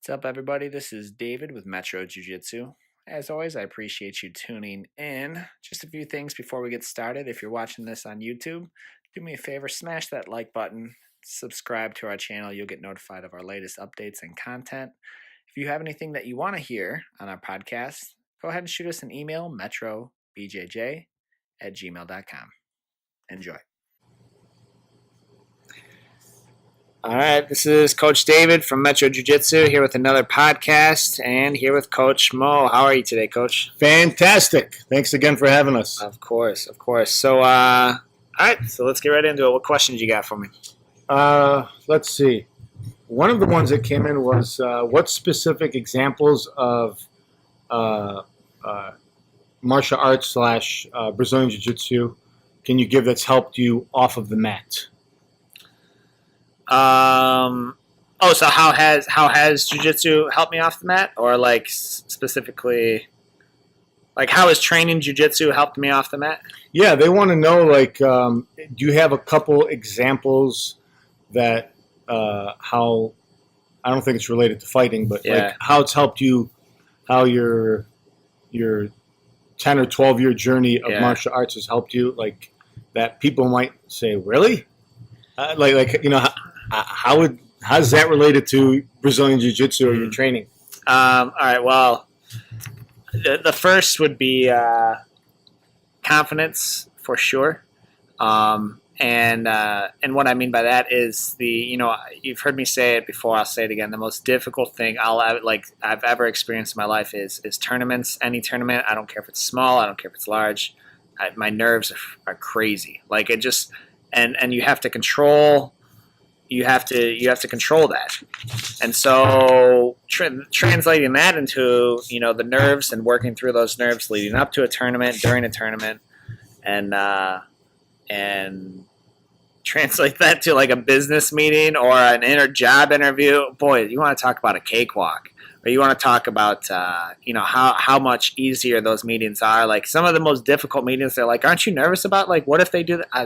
What's up, everybody? This is David with Metro Jiu Jitsu. As always, I appreciate you tuning in. Just a few things before we get started. If you're watching this on YouTube, do me a favor, smash that like button, subscribe to our channel. You'll get notified of our latest updates and content. If you have anything that you want to hear on our podcast, go ahead and shoot us an email, metrobjj@gmail.com. Enjoy. All right, this is Coach David from Metro Jiu Jitsu here with another podcast and here with Coach Mo. How are you today, Coach? Fantastic. Thanks again for having us. Of course. So, all right, so let's get right into it. What questions you got for me? Let's see. One of the ones that came in was what specific examples of martial arts / Brazilian Jiu Jitsu can you give that's helped you off of the mat? So how has jiu-jitsu helped me off the mat, or like specifically, like how has training jiu-jitsu helped me off the mat? Yeah, they want to know, like, do you have a couple examples that how, I don't think it's related to fighting, but like how it's helped you, how your 10 or 12 year journey of martial arts has helped you, like that people might say, really? How's that related to Brazilian Jiu-Jitsu or your training? All right. Well, the first would be confidence for sure. And what I mean by that is you've heard me say it before. I'll say it again. The most difficult thing I've ever experienced in my life is tournaments. Any tournament. I don't care if it's small. I don't care if it's large. My nerves are crazy. Like it just and you have to control. You have to control that, and so translating that into the nerves and working through those nerves leading up to a tournament, during a tournament, and translate that to like a business meeting or an job interview. Boy, you want to talk about a cakewalk, or you want to talk about how much easier those meetings are. Like some of the most difficult meetings, they're like, aren't you nervous about, like, what if they do that? I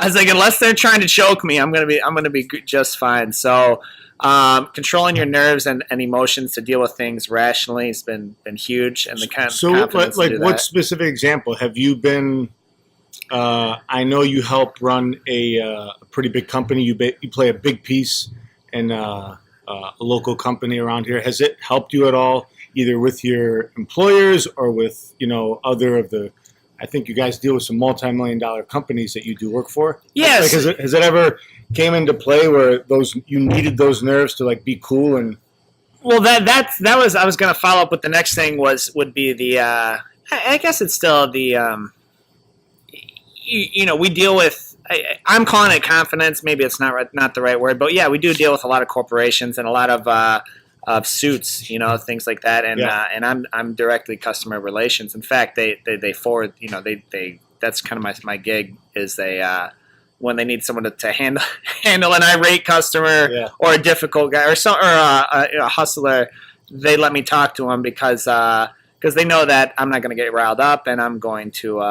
was like, unless they're trying to choke me, I'm gonna be just fine. So controlling your nerves and emotions to deal with things rationally has been huge, and the kind of confidence to do what that. Specific example have you been? I know you help run a pretty big company. You play a big piece in a local company around here. Has it helped you at all, either with your employers or with other of the? I think you guys deal with some multi-million-dollar companies that you do work for. Yes. Like, has it ever came into play where you needed those nerves to like be cool and? Well, that was, I was going to follow up with the next thing would be the I guess it's still the we deal with. I'm calling it confidence. Maybe it's not the right word, but yeah, we do deal with a lot of corporations and a lot of suits, things like that. And and I'm directly customer relations. In fact, they forward, they that's kind of my gig is when they need someone to handle an irate customer or a difficult guy or a hustler, they let me talk to them because they know that I'm not going to get riled up and I'm going to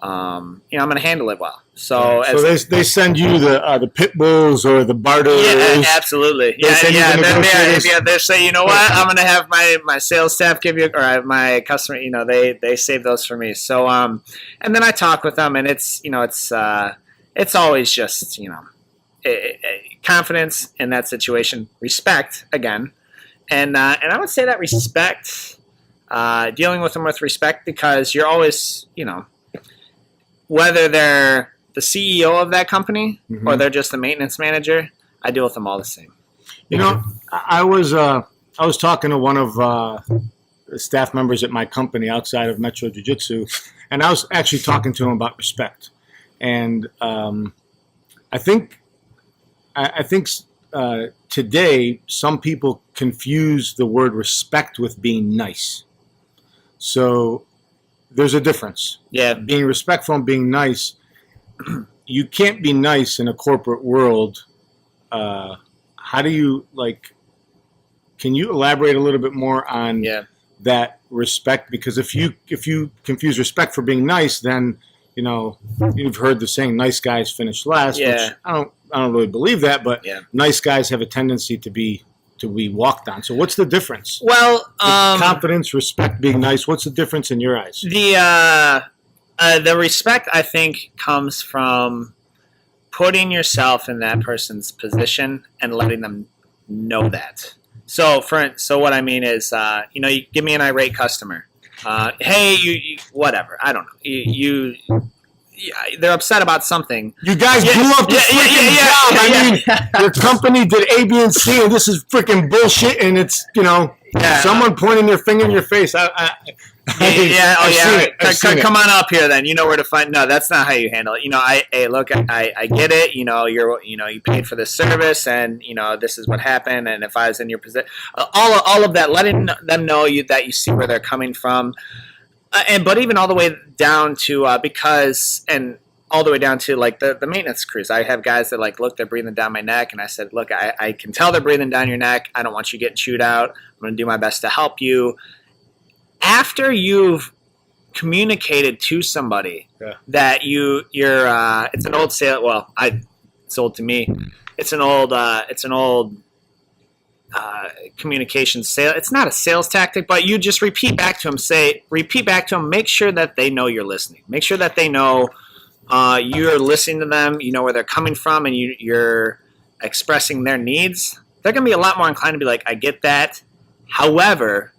I'm going to handle it well. So they send you the pit bulls or the barters. Yeah, absolutely. They say, you know what, I'm going to have my sales staff give you, or my customer, they save those for me. So and then I talk with them, and it's it's always just confidence in that situation, respect again, and I would say that respect, dealing with them with respect, because you're always whether they're the CEO of that company or they're just the maintenance manager, I deal with them all the same. I was talking to one of the staff members at my company outside of Metro Jiu Jitsu, and I was actually talking to him about respect. And I think today some people confuse the word respect with being nice. So there's a difference. Yeah. Being respectful and being nice. You can't be nice in a corporate world. How do you, can you elaborate a little bit more on that respect? Because if you confuse respect for being nice, then, you've heard the saying, nice guys finish last, which I don't really believe that, but nice guys have a tendency to be to be walked on. So what's the difference? Well, Confidence, respect, being nice. What's the difference in your eyes? The respect, I think, comes from putting yourself in that person's position and letting them know that. So what I mean is, you give me an irate customer. Hey, you whatever. I don't know. They're upset about something. You guys blew up this freaking job. I mean, your company did A, B, and C, and this is freaking bullshit. And it's someone pointing their finger in your face. I've seen it. Come on up here, then. You know where to find. No, that's not how you handle it. I get it. You paid for this service, and this is what happened. And if I was in your position, all of that, letting them know that you see where they're coming from. But even all the way down to all the way down to like the maintenance crews. I have guys that look, they're breathing down my neck, and I said, look, I can tell they're breathing down your neck. I don't want you getting chewed out. I'm going to do my best to help you. After you've communicated to somebody that you're it's an old sale. Well, it's old to me. It's an old communication sale. It's not a sales tactic, but you just repeat back to them. Make sure that they know you're listening. Make sure that they know you're listening to them. You know where they're coming from, and you're expressing their needs. They're going to be a lot more inclined to be like, I get that. However,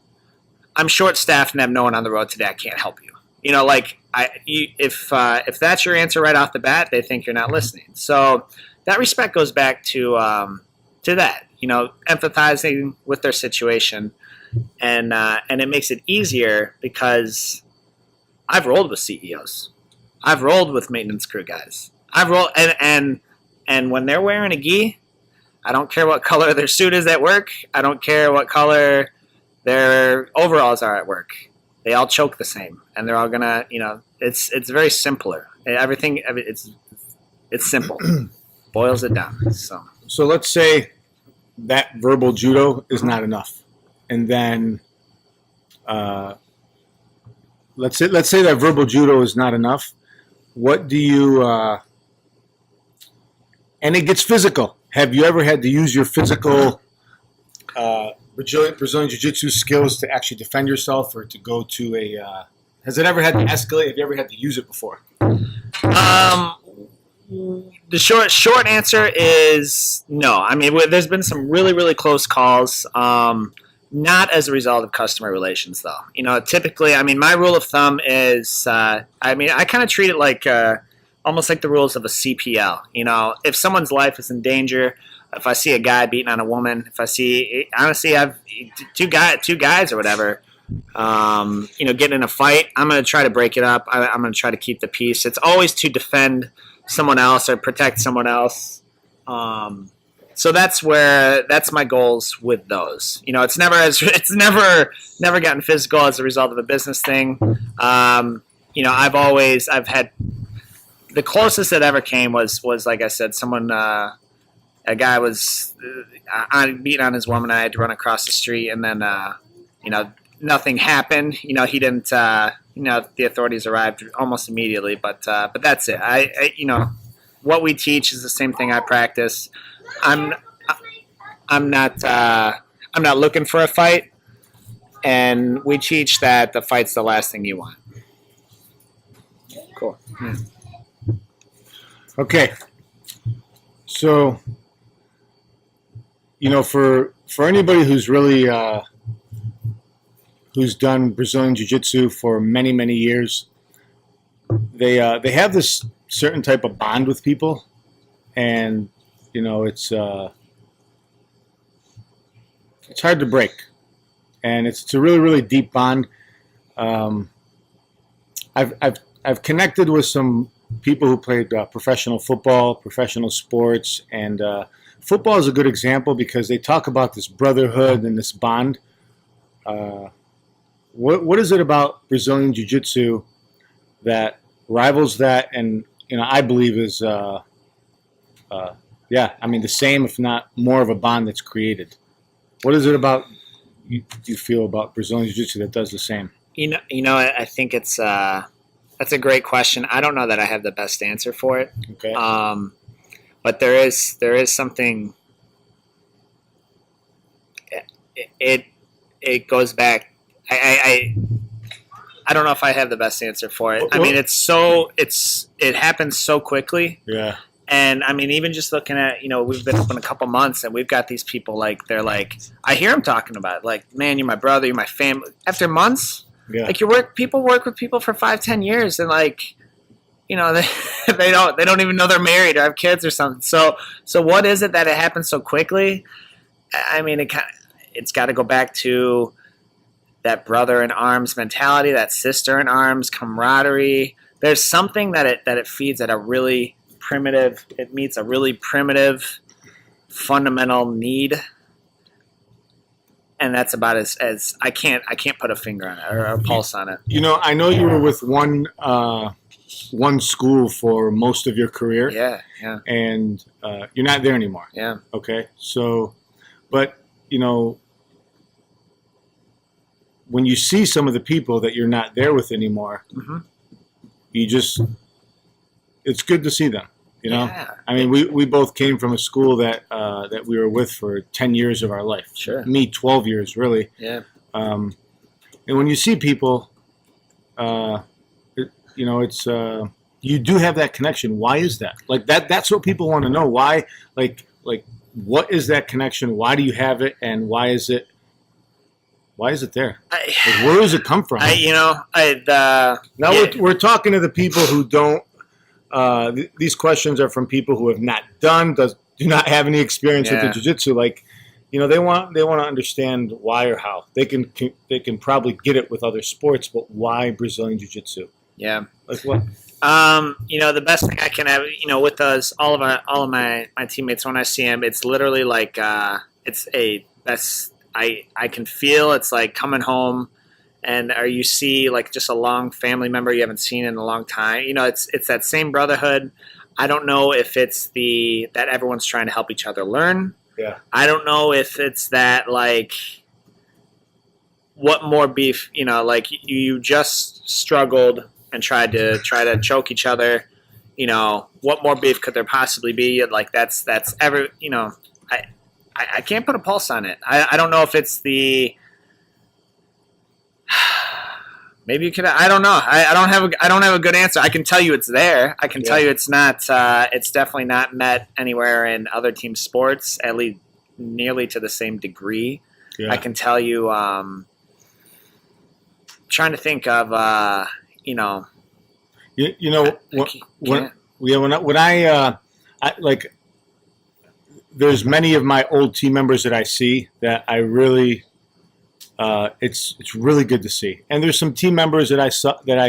I'm short-staffed and have no one on the road today. I can't help you. If that's your answer right off the bat, they think you're not listening. So that respect goes back to that. Empathizing with their situation, and it makes it easier because I've rolled with CEOs, I've rolled with maintenance crew guys, I've rolled and when they're wearing a gi, I don't care what color their suit is at work, I don't care what color their overalls are at work, they all choke the same, and they're all gonna, it's very simpler. Everything, it's simple. Boils it down. So let's say that verbal judo is not enough, and then let's say that verbal judo is not enough. What do you and it gets physical. Have you ever had to use your physical Brazilian Jiu-Jitsu skills to actually defend yourself, or to go to a has it ever had to escalate? Have you ever had to use it before? The short answer is no. I mean, there's been some really, really close calls, not as a result of customer relations, though. Typically, I mean, my rule of thumb is, I kind of treat it like almost like the rules of a CPL. If someone's life is in danger, if I see a guy beating on a woman, if I see, honestly, I've two guys or whatever, getting in a fight, I'm going to try to break it up. I'm going to try to keep the peace. It's always to defend someone else or protect someone else. So that's my goals with those. It's never gotten physical as a result of a business thing. I've had the closest that ever came was like I said, someone, a guy was beating on his woman. I had to run across the street, and then, nothing happened. He didn't, the authorities arrived almost immediately, but that's it. What we teach is the same thing I practice. I'm not looking for a fight, and we teach that the fight's the last thing you want. Cool. Yeah. Okay. So, for anybody who's really who's done Brazilian Jiu-Jitsu for many, many years, they have this certain type of bond with people, and it's hard to break, and it's a really, really deep bond. I've connected with some people who played professional football, professional sports, and football is a good example because they talk about this brotherhood and this bond. What is it about Brazilian Jiu-Jitsu that rivals that, and I believe is the same, if not more, of a bond that's created? What is it about you feel about Brazilian Jiu-Jitsu that does the same? I think it's that's a great question. I don't know that I have the best answer for it. Okay. But there is something it goes back. I don't know if I have the best answer for it. I mean, it happens so quickly. Yeah. And I mean, even just looking at, we've been open a couple months and we've got these people they're like, I hear them talking about it, like, man, you're my brother, you're my family. After months, like people work with people for 5-10 years and like, they don't even know they're married or have kids or something. So what is it that it happens so quickly? I mean, it's got to go back to that brother in arms mentality, that sister in arms camaraderie. There's something that it feeds at a really primitive. It meets a really primitive, fundamental need, and that's about as I can't put a finger on it or a pulse on it. I know you were with one school for most of your career. Yeah. And you're not there anymore. Yeah. Okay. So, but when you see some of the people that you're not there with anymore, mm-hmm. It's good to see them. Yeah. I mean, we both came from a school that we were with for 10 years of our life. Sure. Me, 12 years, really. Yeah. And when you see people, it's you do have that connection. Why is that? Like that's what people want to know. Why? Like what is that connection? Why do you have it? And why is it there? Where does it come from? We're talking to the people who don't. These questions are from people who have not do not have any experience with the jiu-jitsu. Like, they want to understand why or how. They can probably get it with other sports, but why Brazilian jiu-jitsu? Yeah. Like what? The best thing I can have, with us, all of my teammates, when I see them, it's literally like I can feel it's like coming home. And you see like just a long family member you haven't seen in a long time. It's that same brotherhood. I don't know if it's that everyone's trying to help each other learn. Yeah. I don't know if it's that like what more beef, like you just struggled and tried to choke each other. What more beef could there possibly be? Like that's every. I can't put a pulse on it. I don't know if it's the. Maybe you could. I don't know. I don't have a good answer. I can tell you it's there. I can tell you it's not. It's definitely not met anywhere in other team sports, at least nearly to the same degree. Yeah. I can tell you. Trying to think of. When I like. There's many of my old team members that I see that I really. It's really good to see, and there's some team members that I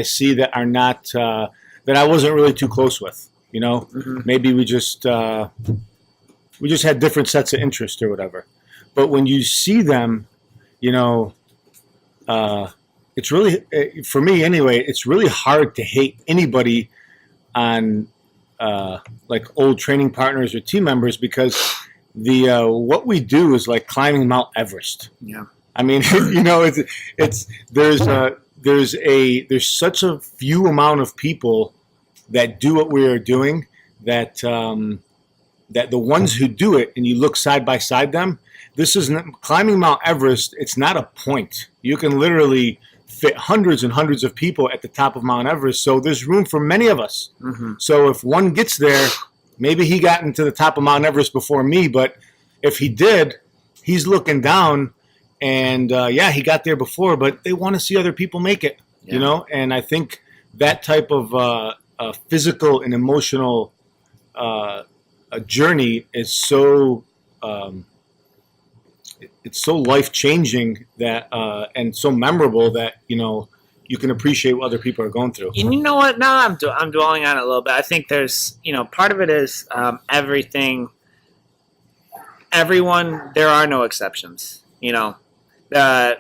see that are not that I wasn't really too close with. Mm-hmm. Maybe we just had different sets of interest or whatever. But when you see them, it's really for me anyway. It's really hard to hate anybody on like old training partners or team members because what we do is like climbing Mount Everest. Yeah. I mean, there's such a few amount of people that do what we are doing that that the ones who do it and you look side by side them, this is climbing Mount Everest. It's not a point. You can literally fit hundreds and hundreds of people at the top of Mount Everest. So there's room for many of us. Mm-hmm. So if one gets there, maybe he got into the top of Mount Everest before me, but if he did, he's looking down. And, he got there before, but they want to see other people make it, And I think that type of physical and emotional journey is so it's so life-changing that and so memorable that, you can appreciate what other people are going through. And you know what? Now I'm dwelling on it a little bit. I think there's, part of it is everything. Everyone, there are no exceptions, a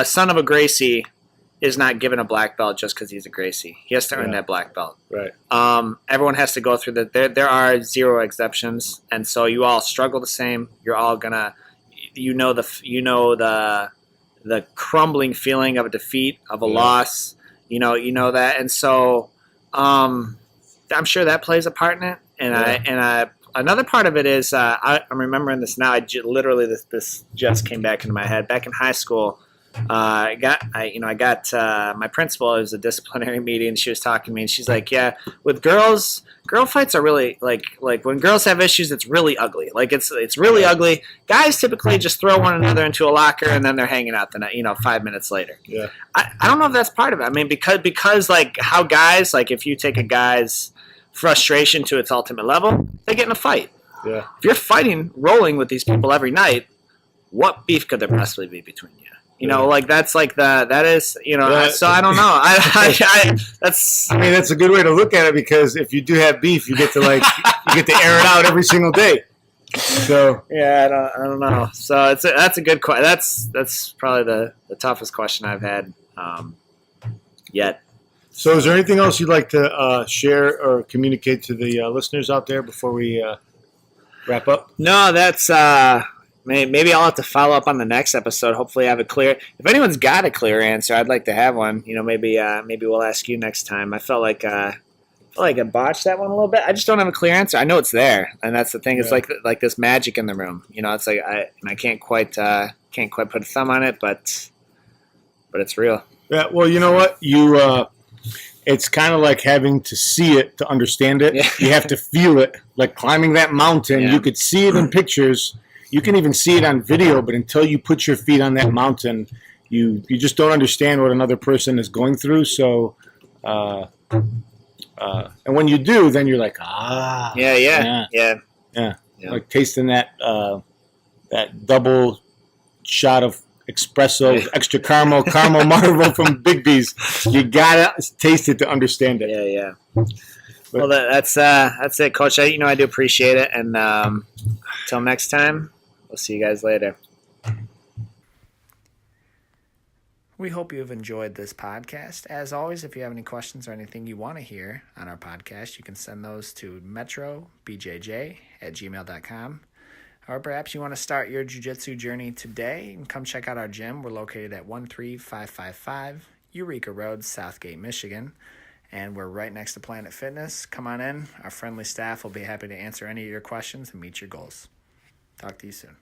son of a Gracie is not given a black belt just because he's a Gracie. He has to earn that black belt. Right. Everyone has to go through that. There are zero exceptions, and so you all struggle the same. You're all gonna, the crumbling feeling of a defeat, of a loss. You know that, and so I'm sure that plays a part in it. And another part of it is I'm remembering this now. Literally this just came back into my head. Back in high school, I got my principal. It was a disciplinary meeting. And she was talking to me, and she's like, "Yeah, with girls, girl fights are really like when girls have issues, it's really ugly. Like it's really ugly. Guys typically just throw one another into a locker, and then they're hanging out 5 minutes later. Yeah, I don't know if that's part of it. I mean, because like how guys, like if you take a guy's frustration to its ultimate level, they get in a fight. Yeah. If you're fighting, rolling with these people every night, what beef could there possibly be between you? You know, like that is, so I don't know. That's a good way to look at it, because if you do have beef, you get to air it out every single day. So yeah, I don't know. So that's a good question. That's probably the toughest question I've had yet. So is there anything else you'd like to share or communicate to the listeners out there before we wrap up? No, that's maybe I'll have to follow up on the next episode. Hopefully I have a clear. If anyone's got a clear answer, I'd like to have one. Maybe we'll ask you next time. I felt like I botched that one a little bit. I just don't have a clear answer. I know it's there, and that's the thing. It's like this magic in the room. It's like I can't quite put a thumb on it, but it's real. Yeah. Well, you know what? It's kind of like having to see it to understand it. Yeah. You have to feel it, like climbing that mountain. Yeah. You could see it in pictures. You can even see it on video, but until you put your feet on that mountain, you just don't understand what another person is going through. So, and when you do, then you're like, yeah. Like tasting that double shot of espresso, extra caramel Marvel from Big B's. You gotta taste it to understand it. Yeah. Well, that's it, Coach. I do appreciate it, and until next time, we'll see you guys later. We hope you have enjoyed this podcast. As always, if you have any questions or anything you want to hear on our podcast, you can send those to metrobjj@gmail.com. Or perhaps you want to start your jiu-jitsu journey today and come check out our gym. We're located at 13555 Eureka Road, Southgate, Michigan. And we're right next to Planet Fitness. Come on in. Our friendly staff will be happy to answer any of your questions and meet your goals. Talk to you soon.